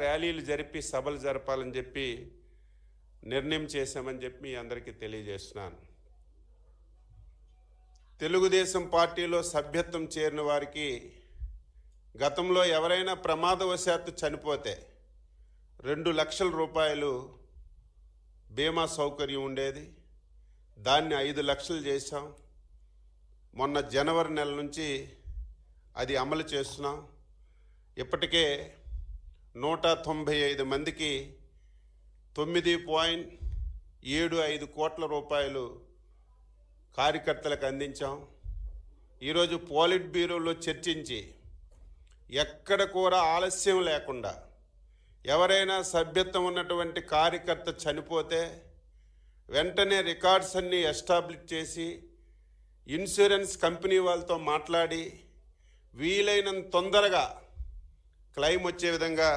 ర్యాలీలు జరిపి సభలు జరపాలని చెప్పి నిర్ణయం చేశామని చెప్పి మీ అందరికీ తెలియజేస్తున్నాను. తెలుగుదేశం పార్టీలో సభ్యత్వం చేరిన వారికి గతంలో ఎవరైనా ప్రమాదవశాత్తు చనిపోతే 2 లక్షల రూపాయలు బీమా సౌకర్యం ఉండేది. దాన్ని 5 లక్షలు చేశాం. మొన్న జనవరి నెల నుంచి అది అమలు చేస్తున్నాం. ఇప్పటికే 195 మందికి 9.75 కోట్ల రూపాయలు కార్యకర్తలకు అందించాం. ఈరోజు పోలిట్ బ్యూరోలో చర్చించి ఎక్కడ కూడా ఆలస్యం లేకుండా ఎవరైనా సభ్యత్వం ఉన్నటువంటి కార్యకర్త చనిపోతే వెంటనే రికార్డ్స్ అన్నీ ఎస్టాబ్లిష్ చేసి ఇన్సూరెన్స్ కంపెనీ వాళ్ళతో మాట్లాడి వీలైనంత తొందరగా క్లెయిమ్ వచ్చే విధంగా